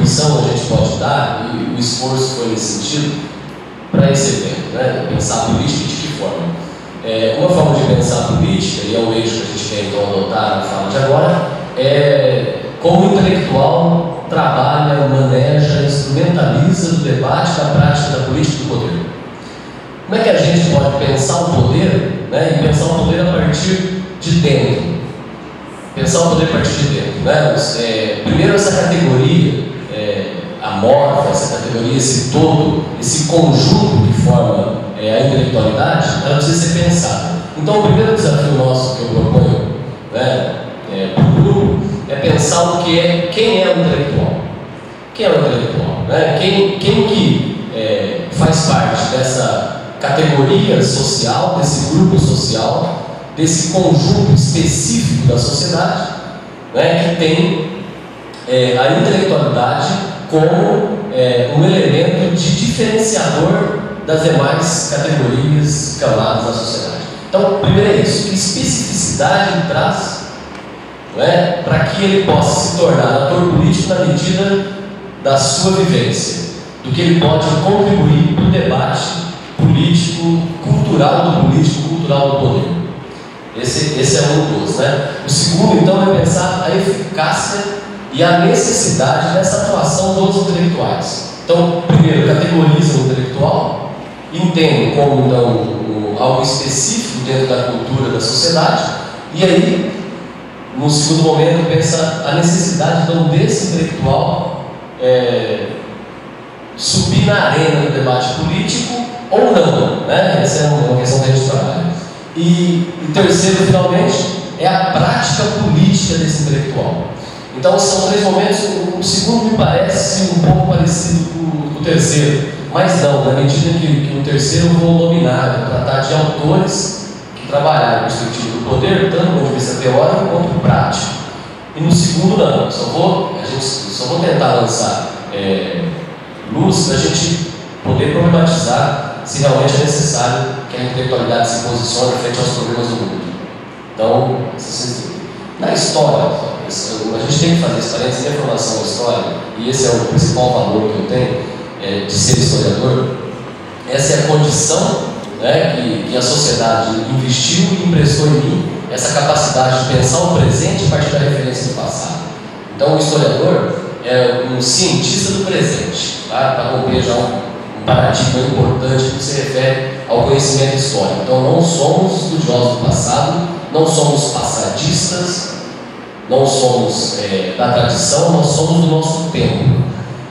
contribuição a gente pode dar, e o esforço foi nesse sentido, para esse evento, né? Pensar a política de que forma? Uma forma de pensar a política, e é o eixo que a gente quer então adotar na fala de agora, é como o intelectual trabalha, maneja, instrumentaliza o debate da prática da política do poder. Como é que a gente pode pensar o poder, né, e pensar o poder a partir de dentro? Pensar o poder a partir de dentro. Né? Primeiro, essa categoria amorfa, essa categoria, esse todo, esse conjunto que forma a intelectualidade, ela precisa ser pensada. Então, o primeiro desafio nosso que eu proponho, né, para o grupo é pensar o que é, quem é o intelectual. Quem é o intelectual? Né? Quem que faz parte dessa categoria social, desse grupo social, desse conjunto específico da sociedade, né, que tem a intelectualidade como um elemento de diferenciador das demais categorias, camadas da sociedade. Então, primeiro é isso, que especificidade traz, né, para que ele possa se tornar ator político na medida da sua vivência, do que ele pode contribuir para o debate político, cultural do político, cultural do poder. Esse é um dos, né? O segundo, então, é pensar a eficácia e a necessidade dessa atuação dos intelectuais. Então, primeiro, categoriza o intelectual, entende como, então, algo específico dentro da cultura da sociedade, e aí, no segundo momento, pensa a necessidade, então, desse intelectual subir na arena do debate político ou não, né? Essa é uma questão que a gente trabalha. E terceiro, finalmente, é a prática política desse intelectual. Então, são três momentos. O segundo me parece um pouco parecido com o terceiro, mas não, na medida que o terceiro eu vou dominar, vou tratar de autores que trabalharam com o sentido do poder, tanto do ponto de vista teórico quanto prático. E no segundo, não, só vou tentar lançar luz para a gente poder problematizar se realmente é necessário que a intelectualidade se posicione frente aos problemas do mundo. Então, na história, a gente tem que fazer esse parênteses, minha formação na história, e esse é o principal valor que eu tenho de ser historiador. Essa é a condição, né, que a sociedade investiu e impressou em mim, essa capacidade de pensar o presente a partir da referência do passado. Então, o historiador é um cientista do presente, tá? Para romper já um paradigma importante que se refere ao conhecimento histórico. Então, não somos estudiosos do passado, não somos passadistas, não somos da tradição, nós somos do nosso tempo.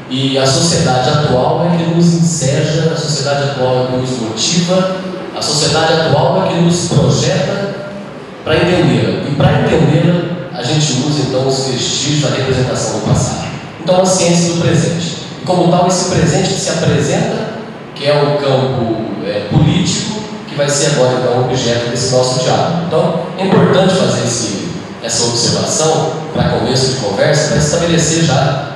E a sociedade atual é que nos enseja, a sociedade atual é que nos motiva, a sociedade atual é que nos projeta para entendê-la. E para entendê-la, a gente usa então os vestígios da representação do passado. Então, a ciência do presente. E como tal, esse presente que se apresenta, que é o campo político, que vai ser agora então objeto desse nosso diálogo. Então, é importante fazer essa observação para começo de conversa, para estabelecer já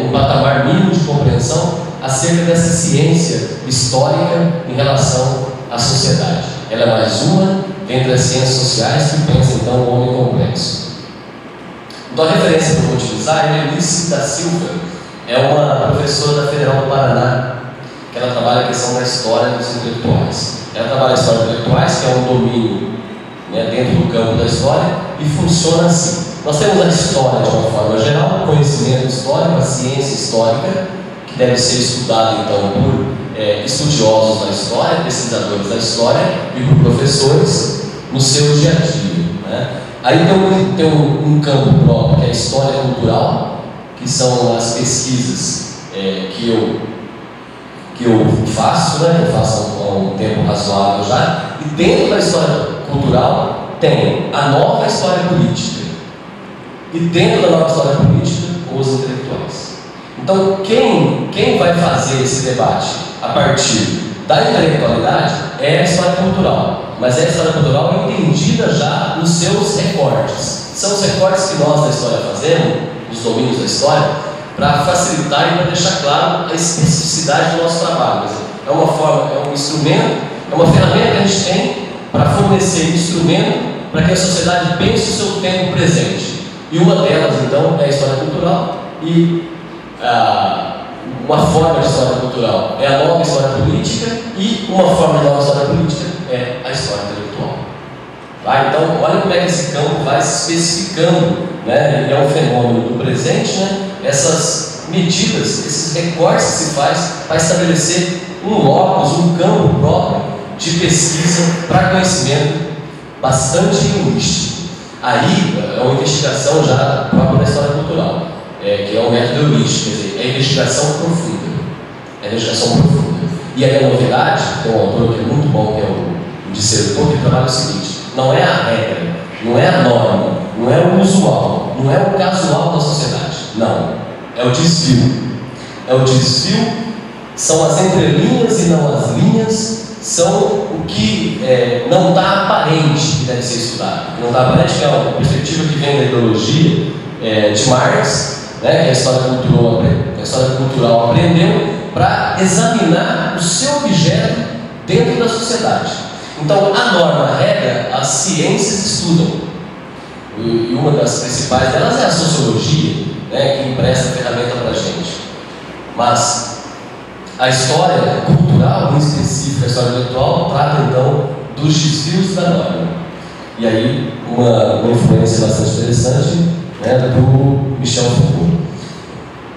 um patamar mínimo de compreensão acerca dessa ciência histórica em relação à sociedade. Ela é mais uma entre as ciências sociais que pensa então o homem complexo. Então, a referência que eu vou utilizar é Eunice da Silva, é uma professora da Federal do Paraná, que ela trabalha a questão da história dos intelectuais. Ela trabalha a história dos intelectuais, que é um domínio, né, dentro do campo da história, e funciona assim. Nós temos a história de uma forma geral, o conhecimento histórico, a ciência histórica, que deve ser estudada então por estudiosos da história, pesquisadores da história e por professores no seu dia a dia, né? Aí tem um campo próprio, que é a história cultural, que são as pesquisas que eu faço, né? Que eu faço há um tempo razoável já. E dentro da história cultural tem a nova história política. E dentro da nova história política, os intelectuais. Então, quem vai fazer esse debate a partir da intelectualidade é a história cultural. Mas a história cultural entendida já nos seus recortes. São os recortes que nós da história fazemos, os domínios da história, para facilitar e para deixar claro a especificidade do nosso trabalho. É uma forma, é um instrumento, é uma ferramenta que a gente tem para fornecer instrumento para que a sociedade pense o seu tempo presente. E uma delas, então, é a história cultural. E uma forma de história cultural é a nova história política, e uma forma de nova história política é a história intelectual. Tá? Então, olha como é que esse campo vai se especificando, né? Ele é um fenômeno do presente, né? Essas medidas, esses recortes que se faz para estabelecer um locus, um campo próprio de pesquisa para conhecimento bastante linguístico. Aí é uma investigação já própria da história cultural, que é um método heurístico, quer dizer, é investigação profunda. É investigação profunda. E aí a novidade, tem um autor que é muito bom, que é o Dissertor, que trabalha o seguinte: não é a regra, não é a norma, não é o usual, não é o casual da sociedade. Não, é o desvio. É o desvio, são as entrelinhas e não as linhas, são o que não está aparente que deve ser estudado. Não está aparente, que é uma perspectiva que vem da ideologia de Marx, né, que a história cultural aprendeu para examinar o seu objeto dentro da sociedade. Então, a norma, a regra, as ciências estudam. E uma das principais delas é a sociologia, né, que empresta ferramenta para a gente. Mas a história cultural, em específico, a história intelectual, trata então dos desvios da norma. E aí, uma influência bastante interessante, né, do Michel Foucault.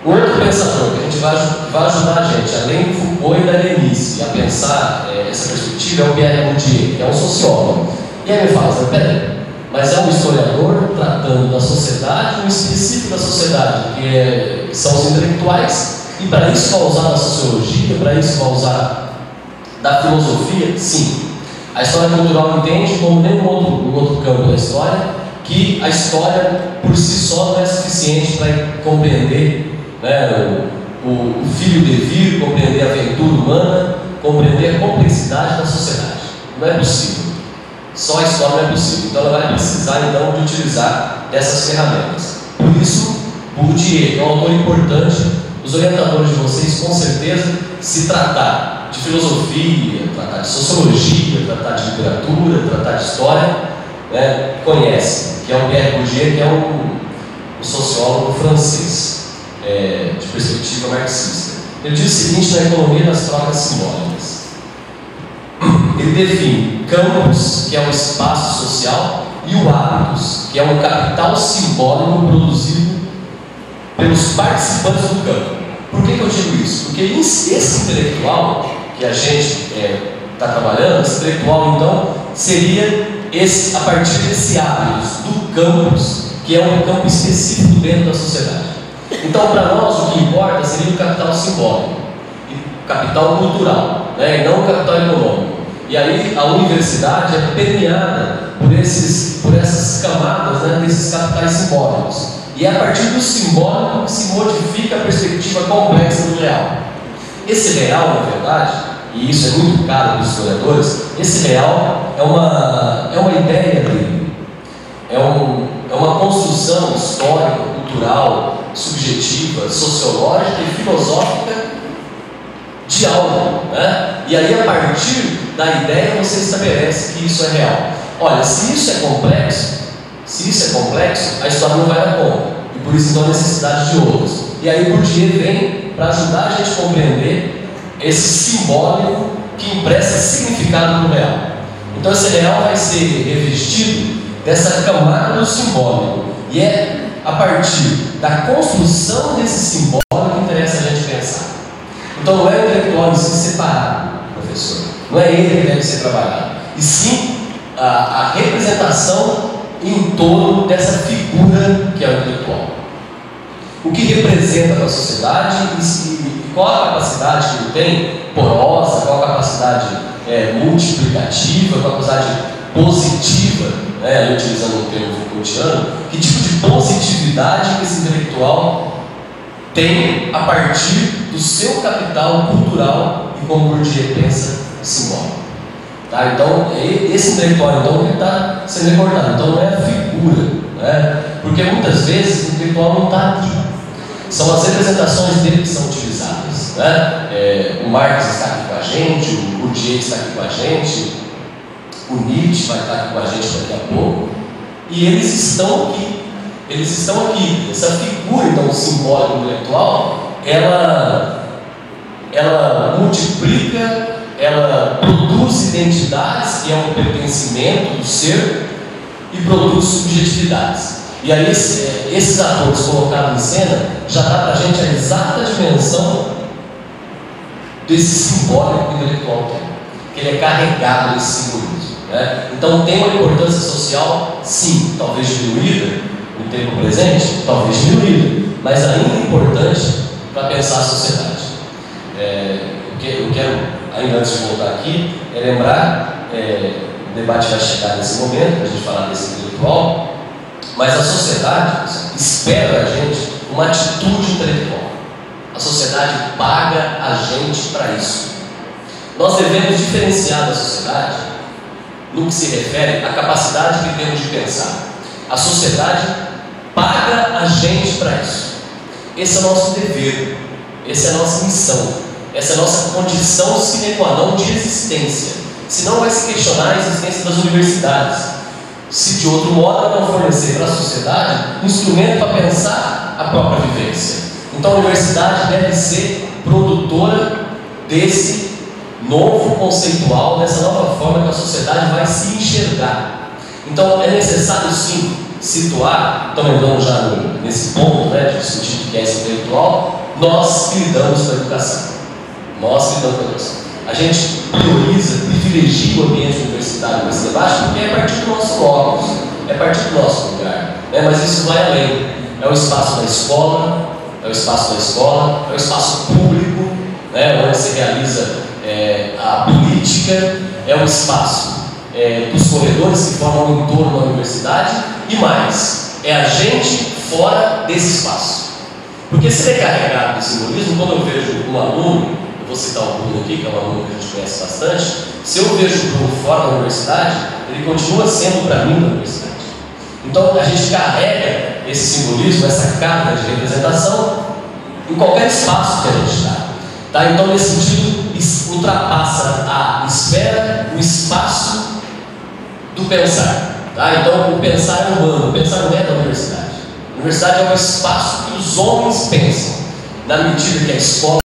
Um outro pensador que vai ajudar a gente, além do Foucault e da Denise, a pensar essa perspectiva, é o Pierre Bourdieu, que é um sociólogo. E aí ele fala, peraí, mas é um historiador tratando da sociedade, um específico da sociedade, que são os intelectuais, e para isso vai usar da sociologia, para isso vai usar da filosofia? Sim. A história cultural entende, como nenhum outro campo da história, que a história por si só não é suficiente para compreender, né, o fio de vir, compreender a aventura humana, compreender a complexidade da sociedade. Não é possível. Só a história não é possível. Então ela vai precisar então de utilizar dessas ferramentas. Por isso, Bourdieu, que é um autor importante, os orientadores de vocês, com certeza, se tratar de filosofia, tratar de sociologia, tratar de literatura, tratar de história, né, conhecem, que é o Pierre Bourdieu, que é um sociólogo francês, de perspectiva marxista. Ele diz o seguinte na Economia das Trocas Simbólicas. Ele define campos, que é um espaço social, e o hábitos, que é um capital simbólico produzido pelos participantes do campo. Por que eu digo isso? Porque esse intelectual que a gente está trabalhando, esse intelectual então, seria a partir desse hábitos do campus, que é um campo específico dentro da sociedade. Então, para nós, o que importa seria o capital simbólico, o capital cultural, né, e não o capital econômico. E aí a universidade é permeada por essas camadas, né, desses capitais simbólicos. E é a partir do simbólico que se modifica a perspectiva complexa do real. Esse real, na verdade, e isso é muito caro para os historiadores, esse real é uma ideia dele, é uma construção histórica, cultural, subjetiva, sociológica e filosófica de algo, né? E aí, a partir da ideia, você estabelece que isso é real. Olha, se isso é complexo, a história não vai dar conta. E por isso, então, a necessidade de outros. E aí, Bourdieu vem para ajudar a gente a compreender esse simbólico que empresta significado no real. Então, esse real vai ser revestido dessa camada do simbólico. E é a partir da construção desse simbólico que interessa a gente pensar. Então, não é o intelectual em si separado, professor. Não é ele que deve ser trabalhado. E sim a representação em torno dessa figura que é o intelectual. O que representa para a sociedade e qual a capacidade que ele tem, porosa, qual a capacidade multiplicativa, qual a capacidade positiva, né, utilizando o termo Foucaultiano, que tipo de positividade que esse intelectual tem a partir do seu capital cultural e como Bourdieu pensa simbólico. Tá? Então, esse intelectual então, ele está sendo recordado. Então, não é a figura, né? Porque muitas vezes o intelectual não está aqui. São as representações dele que são utilizadas. Né? O Marx está aqui com a gente, o Bourdieu está aqui com a gente, o Nietzsche vai estar aqui com a gente daqui a pouco. E eles estão aqui. Essa figura, então, simbólica intelectual, ela multiplica, ela produz identidades, que é um pertencimento do ser, e produz subjetividades. E aí esses atores colocados em cena já dá para a gente a exata dimensão desse simbólico intelectual que ele é carregado desse simbolismo, né? Então tem uma importância social, sim, talvez diminuída no tempo presente, talvez diminuída, mas ainda importante para pensar a sociedade. Eu quero, ainda antes de voltar aqui, lembrar, o debate vai chegar nesse momento, para a gente falar desse intelectual, mas a sociedade espera a gente uma atitude intelectual. A sociedade paga a gente para isso. Nós devemos diferenciar da sociedade no que se refere à capacidade que temos de pensar. A sociedade paga a gente para isso. Esse é o nosso dever, essa é a nossa missão, essa é a nossa condição sine qua non de existência. Senão vai se questionar a existência das universidades, se de outro modo ela não fornecer para a sociedade um instrumento para pensar a própria vivência. Então a universidade deve ser produtora desse novo conceitual, dessa nova forma que a sociedade vai se enxergar. Então é necessário sim situar, estamos entrando já nesse ponto, né, de discutir o que é esse intelectual. Nós que lidamos com a educação. A gente privilegia o ambiente universitário nesse debate porque é a partir do nosso locus, é a partir do nosso lugar, né? Mas isso vai além. É o espaço da escola, é o espaço público, né, onde se realiza a política, é o espaço dos corredores que formam o entorno da universidade e mais, é a gente fora desse espaço. Porque se ele é carregado de simbolismo, quando eu vejo um aluno, eu vou citar um Bruno aqui, que é um aluno que a gente conhece bastante, se eu vejo o Bruno fora da universidade, ele continua sendo para mim da universidade. Então a gente carrega esse simbolismo, essa carga de representação em qualquer espaço que a gente está. Tá? Então nesse sentido, ultrapassa a esfera, o espaço do pensar. Tá? Então o pensar é humano, o pensar não é da universidade. A universidade é um espaço que os homens pensam, na medida que a escola